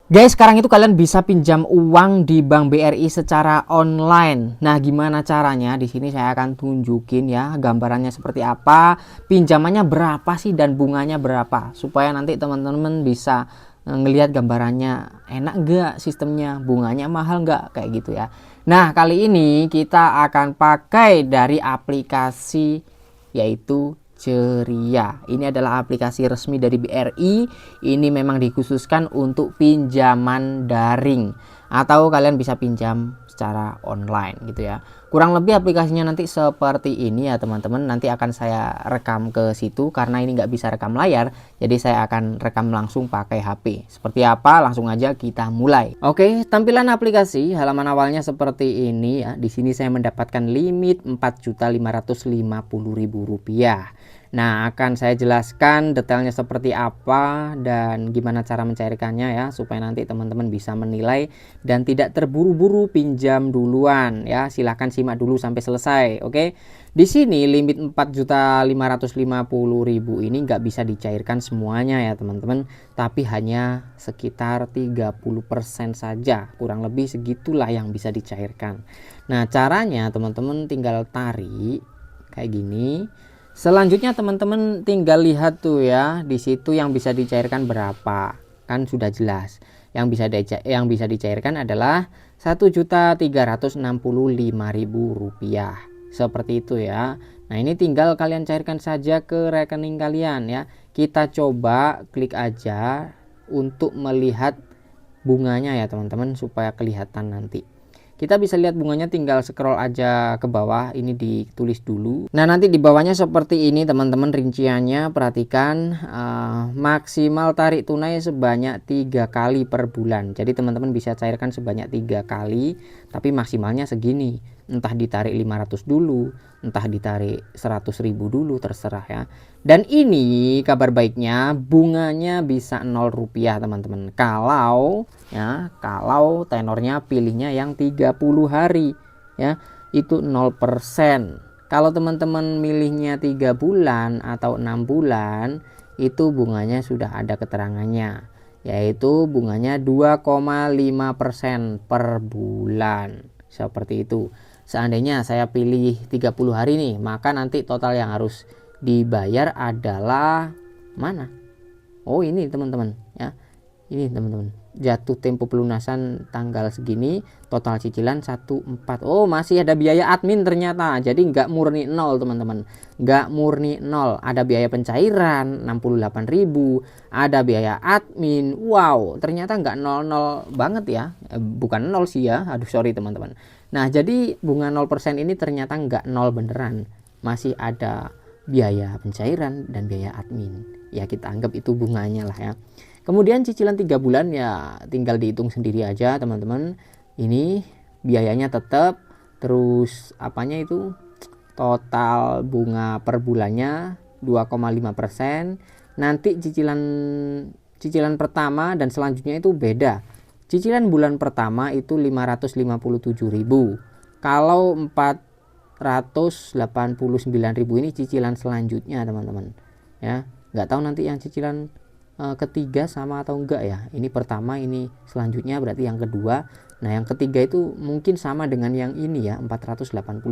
Guys, sekarang itu kalian bisa pinjam uang di Bank BRI secara online. Nah, gimana caranya? Di sini saya akan tunjukin ya, gambarannya seperti apa, pinjamannya berapa sih dan bunganya berapa, supaya nanti teman-teman bisa ngelihat gambarannya enak nggak sistemnya, bunganya mahal nggak, kayak gitu ya. Nah, kali ini kita akan pakai dari aplikasi yaitu Ceria. Ini adalah aplikasi resmi dari BRI. Ini memang dikhususkan untuk pinjaman daring atau kalian bisa pinjam secara online gitu ya. Kurang lebih aplikasinya nanti seperti ini ya teman-teman. Nanti akan saya rekam ke situ karena ini nggak bisa rekam layar. Jadi saya akan rekam langsung pakai HP. Seperti apa? Langsung aja kita mulai. Oke, tampilan aplikasi halaman awalnya seperti ini ya. Di sini saya mendapatkan limit Rp4.550.000. Nah, akan saya jelaskan detailnya seperti apa dan gimana cara mencairkannya ya, supaya nanti teman-teman bisa menilai dan tidak terburu-buru pinjam duluan ya. Silahkan simak dulu sampai selesai. Oke. Di sini limit 4.550.000 ini nggak bisa dicairkan semuanya ya teman-teman, tapi hanya sekitar 30% saja. Kurang lebih segitulah yang bisa dicairkan. Nah, caranya teman-teman tinggal tarik kayak gini. Selanjutnya teman-teman tinggal lihat tuh ya, di situ yang bisa dicairkan berapa. Kan sudah jelas. Yang bisa dicairkan adalah Rp1.365.000. Seperti itu ya. Nah, ini tinggal kalian cairkan saja ke rekening kalian ya. Kita coba klik aja untuk melihat bunganya ya teman-teman, supaya kelihatan nanti. Kita bisa lihat bunganya, tinggal scroll aja ke bawah, ini ditulis dulu. Nah, nanti di bawahnya seperti ini teman-teman rinciannya. Perhatikan, maksimal tarik tunai sebanyak 3 kali per bulan. Jadi teman-teman bisa cairkan sebanyak 3 kali, tapi maksimalnya segini. Entah ditarik 500 dulu, entah ditarik 100.000 dulu, terserah ya. Dan ini kabar baiknya, bunganya bisa Rp0 teman-teman. Kalau tenornya pilihnya yang 30 hari ya, itu 0%. Kalau teman-teman milihnya 3 bulan atau 6 bulan, itu bunganya sudah ada keterangannya, yaitu bunganya 2,5% per bulan. Seperti itu. Seandainya saya pilih 30 hari nih, maka nanti total yang harus dibayar adalah mana? Oh, ini teman-teman ya. Ini teman-teman, jatuh tempo pelunasan tanggal segini, total cicilan 14. Oh, masih ada biaya admin ternyata. Jadi nggak murni 0 teman-teman, nggak murni 0. Ada biaya pencairan 68.000, ada biaya admin. Wow, ternyata nggak 00 banget ya. Bukan 0 sih ya, aduh sorry teman-teman. Nah, jadi bunga 0% ini ternyata nggak 0 beneran, masih ada biaya pencairan dan biaya admin ya. Kita anggap itu bunganya lah ya. Kemudian cicilan 3 bulan ya tinggal dihitung sendiri aja teman-teman. Ini biayanya tetap, terus apanya itu, total bunga per bulannya 2,5%. Nanti cicilan pertama dan selanjutnya itu beda. Cicilan bulan pertama itu 557.000. Kalau 489.000 ini cicilan selanjutnya teman-teman ya. Nggak tahu nanti yang cicilan ketiga sama atau enggak ya. Ini pertama, ini selanjutnya berarti yang kedua. Nah, yang ketiga itu mungkin sama dengan yang ini ya, 489.000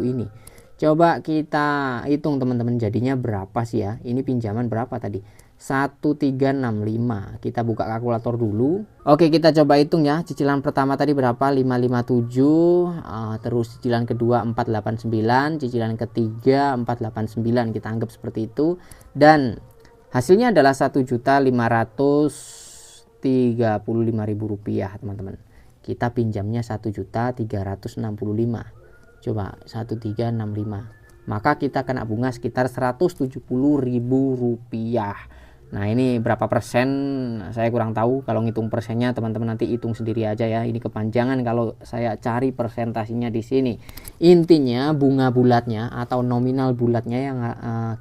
ini. Coba kita hitung teman-teman, jadinya berapa sih ya. Ini pinjaman berapa tadi? 1365. Kita buka kalkulator dulu. Oke, kita coba hitung ya. Cicilan pertama tadi berapa? 557. Terus cicilan kedua 489, cicilan ketiga 489, kita anggap seperti itu. Dan hasilnya adalah Rp1.535.000 teman-teman. Kita pinjamnya 1.365.000. Coba 1.365. Maka kita kena bunga sekitar Rp170.000. Nah, ini berapa persen saya kurang tahu. Kalau ngitung persennya teman-teman nanti hitung sendiri aja ya. Ini kepanjangan kalau saya cari persentasinya di sini. Intinya bunga bulatnya atau nominal bulatnya yang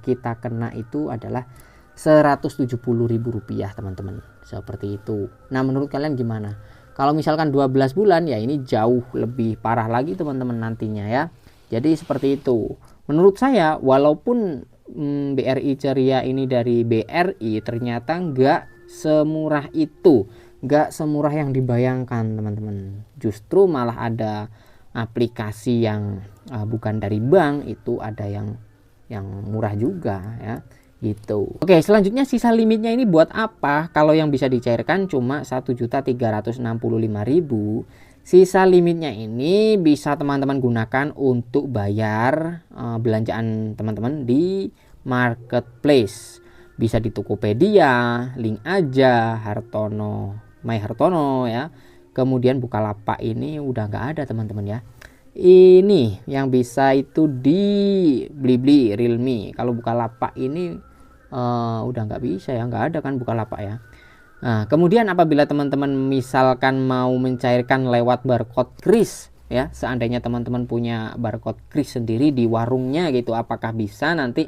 kita kena itu adalah Rp170.000 teman-teman. Seperti itu. Nah, menurut kalian gimana? Kalau misalkan 12 bulan ya ini jauh lebih parah lagi teman-teman nantinya ya. Jadi seperti itu. Menurut saya walaupun BRI Ceria ini dari BRI ternyata nggak semurah itu. nggak semurah yang dibayangkan teman-teman. Justru malah ada aplikasi yang bukan dari bank itu ada yang murah juga ya gitu. Oke, selanjutnya sisa limitnya ini buat apa? Kalau yang bisa dicairkan cuma 1.365.000. Sisa limitnya ini bisa teman-teman gunakan untuk bayar belanjaan teman-teman di marketplace. Bisa di Tokopedia, Link Aja, Hartono, My Hartono ya. Kemudian Bukalapak ini udah nggak ada teman-teman ya. Ini yang bisa itu di Blibli, Realme. Kalau Bukalapak ini udah nggak bisa ya, nggak ada kan Bukalapak ya. Nah, kemudian apabila teman-teman misalkan mau mencairkan lewat barcode kris ya, seandainya teman-teman punya barcode kris sendiri di warungnya gitu, apakah bisa nanti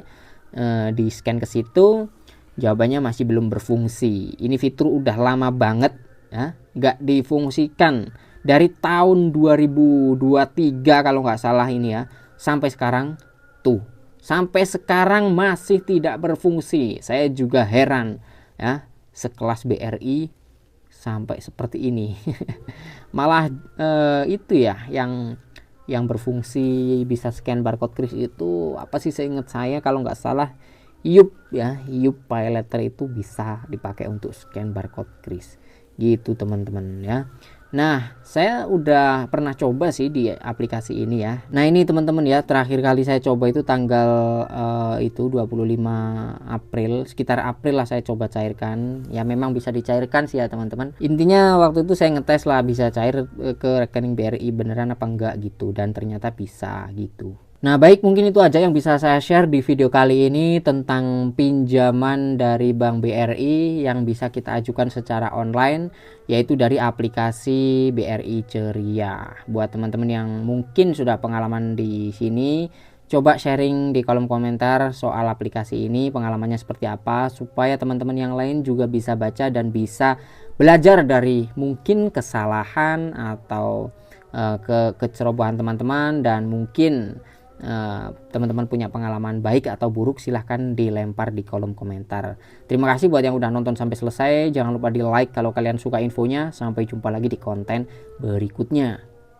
di scan ke situ? Jawabannya masih belum berfungsi. Ini fitur udah lama banget ya, nggak difungsikan dari tahun 2023 kalau nggak salah ini ya, sampai sekarang tuh. Sampai sekarang masih tidak berfungsi. Saya juga heran ya, sekelas BRI sampai seperti ini. Malah itu ya yang berfungsi bisa scan barcode kris itu apa sih, seingat saya kalau nggak salah Yup ya, Yup Pay Later itu bisa dipakai untuk scan barcode kris gitu teman-teman ya. Nah, saya udah pernah coba sih di aplikasi ini ya. Nah, ini teman-teman ya, terakhir kali saya coba itu tanggal itu 25 April, sekitar April lah saya coba cairkan. Ya memang bisa dicairkan sih ya teman-teman. Intinya waktu itu saya ngetes lah bisa cair ke rekening BRI beneran apa enggak gitu, dan ternyata bisa gitu. Nah baik, mungkin itu aja yang bisa saya share di video kali ini tentang pinjaman dari Bank BRI yang bisa kita ajukan secara online, yaitu dari aplikasi BRI Ceria. Buat teman-teman yang mungkin sudah pengalaman di sini, coba sharing di kolom komentar soal aplikasi ini, pengalamannya seperti apa, supaya teman-teman yang lain juga bisa baca dan bisa belajar dari mungkin kesalahan atau kecerobohan teman-teman, dan mungkin teman-teman punya pengalaman baik atau buruk, silahkan dilempar di kolom komentar. Terima kasih buat yang udah nonton sampai selesai. Jangan lupa di like kalau kalian suka infonya. Sampai jumpa lagi di konten berikutnya.